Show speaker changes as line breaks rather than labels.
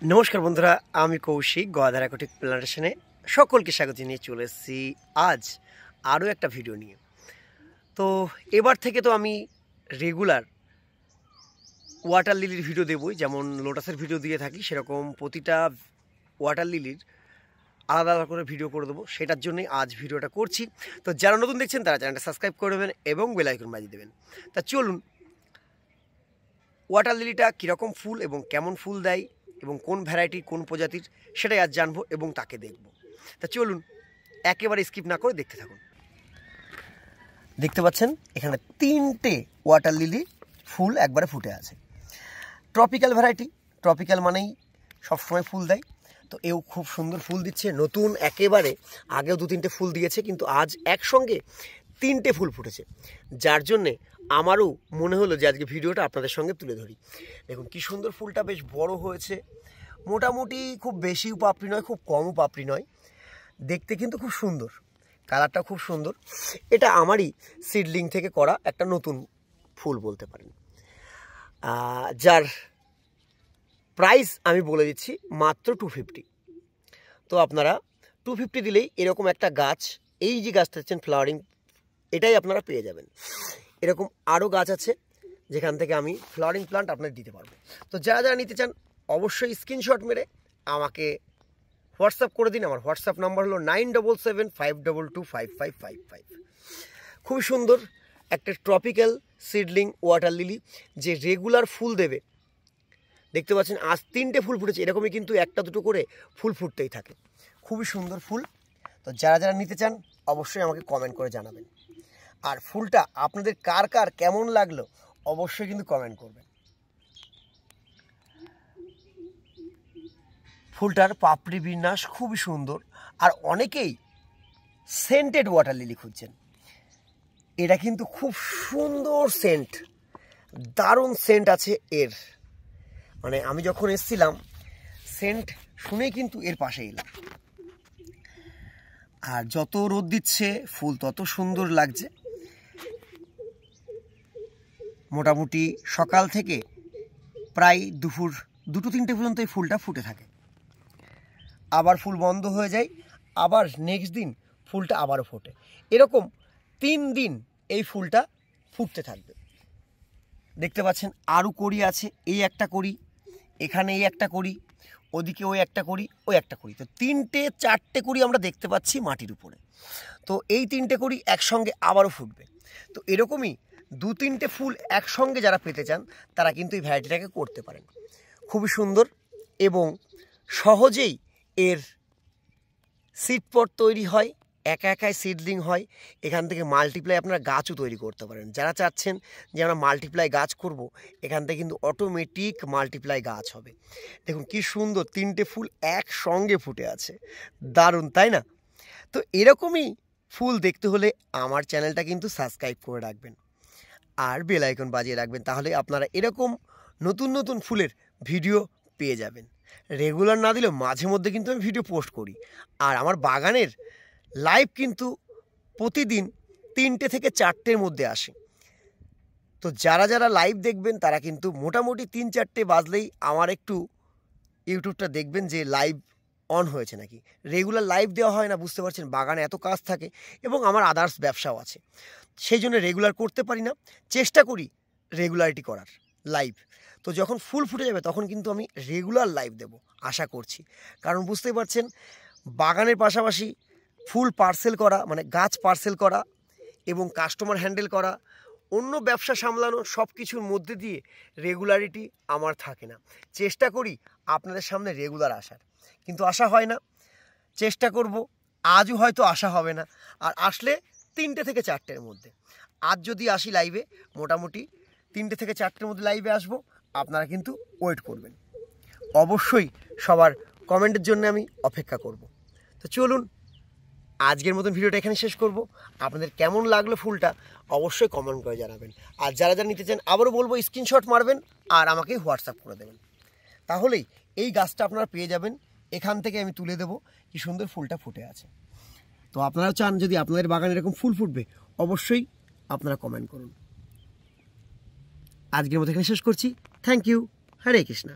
নমস্কার বন্ধুরা, আমি কৌশিক গদার অ্যাকোয়াটিক প্ল্যান্টেশনে সকলকে স্বাগত জানিয়ে চলে এসেছি আজ আরও একটা ভিডিও নিয়ে। তো এবার থেকে তো আমি রেগুলার ওয়াটার লিলির ভিডিও দেবই, যেমন লোটাসের ভিডিও দিয়ে থাকি সেরকম প্রতিটা ওয়াটার লিলির আলাদা আলাদা করে ভিডিও করে দেবো। সেটার জন্যই আজ ভিডিওটা করছি। তো যারা নতুন দেখছেন তারা চ্যানেলটা সাবস্ক্রাইব করে দেবেন এবং বেল আইকন বাজিয়ে দেবেন। তা চলুন, ওয়াটার লিলিটা কীরকম ফুল এবং কেমন ফুল দেয় এবং কোন ভ্যারাইটি কোন প্রজাতির সেটাই আজ জানবো এবং তাকে দেখব। তা চলুন একেবারে স্কিপ না করে দেখতে থাকুন। দেখতে পাচ্ছেন এখানে 3টে ওয়াটার লিলি ফুল একবারে ফুটে আছে। ট্রপিক্যাল ভ্যারাইটি, ট্রপিক্যাল মানেই সবসময় ফুল দেয়। তো এও খুব সুন্দর ফুল দিচ্ছে, নতুন একেবারে। আগেও 2-3টে ফুল দিয়েছে, কিন্তু আজ একসঙ্গে 3টে ফুল ফুটেছে, যার জন্যে আমারও মনে হলো যে আজকে ভিডিওটা আপনাদের সঙ্গে তুলে ধরি। দেখুন কি সুন্দর ফুলটা, বেশ বড় হয়েছে। মোটামুটি খুব বেশিও পাপড়ি নয়, খুব কমও পাপড়ি নয়, দেখতে কিন্তু খুব সুন্দর, কালারটা খুব সুন্দর। এটা আমারই সিডলিং থেকে করা একটা নতুন ফুল বলতে পারেন, যার প্রাইস আমি বলে দিচ্ছি মাত্র 250। তো আপনারা 250 দিলেই এরকম একটা গাছ, এই যে গাছটা হচ্ছেন ফ্লাওয়ারিং, এটাই আপনারা পেয়ে যাবেন। এরকম আরও গাছ আছে যেখান থেকে আমি ফ্লাওয়ারিং প্লান্ট আপনাদের দিতে পারবো। তো যারা যারা নিতে চান অবশ্যই স্ক্রিনশট মেরে আমাকে হোয়াটসঅ্যাপ করে দিন। আমার হোয়াটসঅ্যাপ নাম্বার হলো 9775225555। খুবই সুন্দর একটা ট্রপিক্যাল সিডলিং ওয়াটার লিলি, যে রেগুলার ফুল দেবে। দেখতে পাচ্ছেন আজ 3টে ফুল ফুটেছে, এরকমই কিন্তু একটা দুটো করে ফুল ফুটতেই থাকে। খুবই সুন্দর ফুল। তো যারা যারা নিতে চান অবশ্যই আমাকে কমেন্ট করে জানাবেন। আর ফুলটা আপনাদের কার কার কেমন লাগলো অবশ্যই কিন্তু কমেন্ট করবেন। ফুলটার পাপড়ি বিন্যাস খুবই সুন্দর। আর অনেকেই সেন্টেড ওয়াটার লিলি খুঁজছেন, এটা কিন্তু খুব সুন্দর সেন্ট, দারুণ সেন্ট আছে এর। মানে আমি যখন এসেছিলাম সেন্ট শুনেই কিন্তু এর পাশে এলাম। আর যত রোদ দিচ্ছে ফুল তত সুন্দর লাগছে। মোটামুটি সকাল থেকে প্রায় দুপুর 2-3টে পর্যন্ত এই ফুলটা ফুটে থাকে, আবার ফুল বন্ধ হয়ে যায়, আবার নেক্সট দিন ফুলটা আবারও ফোটে। এরকম 3 দিন এই ফুলটা ফুটতে থাকবে। দেখতে পাচ্ছেন আরও কড়ি আছে, এই একটা কড়ি, এখানে এই একটা কড়ি, ওদিকে ওই একটা কড়ি, ওই একটা কড়ি। তো 3-4টে কড়ি আমরা দেখতে পাচ্ছি মাটির উপরে। তো এই 3টে কড়ি একসঙ্গে আবারও ফুটবে। তো এরকমই 2-3টে ফুল একসঙ্গে যারা পেতে চান তারা কিন্তু এই ভ্যারাইটিটাকে করতে পারেন। খুবই সুন্দর এবং সহজেই এর সিড পট তৈরি হয়, একা একাই সিডলিং হয়। এখান থেকে মাল্টিপ্লাই আপনারা গাছও তৈরি করতে পারেন। যারা চাচ্ছেন যে আমরা মাল্টিপ্লাই গাছ করব, এখান থেকে কিন্তু অটোমেটিক মাল্টিপ্লাই গাছ হবে। দেখুন কি সুন্দর 3টে ফুল একসঙ্গে ফুটে আছে, দারুণ তাই না? তো এরকমই ফুল দেখতে হলে আমার চ্যানেলটা কিন্তু সাবস্ক্রাইব করে রাখবেন আর বেল আইকন বাজিয়ে রাখবেন, তাহলে আপনারা এরকম নতুন নতুন ফুলের ভিডিও পেয়ে যাবেন। রেগুলার না দিলেও মাঝে মধ্যে কিন্তু আমি ভিডিও পোস্ট করি। আর আমার বাগানের লাইভ কিন্তু প্রতিদিন 3টে থেকে 4টের মধ্যে আসে। তো যারা যারা লাইভ দেখবেন তারা কিন্তু মোটামুটি 3-4টে বাজলেই আমার একটু ইউটিউবটা দেখবেন যে লাইভ অন হয়েছে নাকি। রেগুলার লাইভ দেওয়া হয় না, বুঝতে পারছেন, বাগানে এত কাজ থাকে এবং আমার আদার্স ব্যবসাও আছে, সেই জন্য রেগুলার করতে পারি না। চেষ্টা করি রেগুলারিটি করার লাইভ। তো যখন ফুল ফুটে যাবে তখন কিন্তু আমি রেগুলার লাইভ দেব আশা করছি। কারণ বুঝতেই পারছেন বাগানের পাশাপাশি ফুল পার্সেল করা, মানে গাছ পার্সেল করা এবং কাস্টমার হ্যান্ডেল করা, অন্য ব্যবসা সামলানো, সব কিছুর মধ্যে দিয়ে রেগুলারিটি আমার থাকে না। চেষ্টা করি আপনাদের সামনে রেগুলার আসার, কিন্তু আসা হয় না। চেষ্টা করব, আজও হয়তো আসা হবে না। আর আসলে 3টে থেকে 4টের মধ্যে। আজ যদি আসি লাইভে, মোটামুটি 3টে থেকে 4টের মধ্যে লাইভে আসবো। আপনারা কিন্তু ওয়েট করবেন, অবশ্যই সবার কমেন্টের জন্য আমি অপেক্ষা করব। তো চলুন আজকের মতন ভিডিওটা এখানে শেষ করব। আপনাদের কেমন লাগলো ফুলটা অবশ্যই কমেন্ট করে জানাবেন। আর যারা যারা নিতে চান আবারও বলবো স্ক্রিনশট মারবেন আর আমাকে হোয়াটসঅ্যাপ করে দেবেন, তাহলেই এই গাছটা আপনারা পেয়ে যাবেন। এখান থেকে আমি তুলে দেবো কি সুন্দর ফুলটা ফুটে আছে। তো আপনারাও চান যদি আপনাদের বাগানে এরকম ফুল ফুটবে, অবশ্যই আপনারা কমেন্ট করুন। আজকের মতো এখানে শেষ করছি। Thank you. হরে কৃষ্ণা।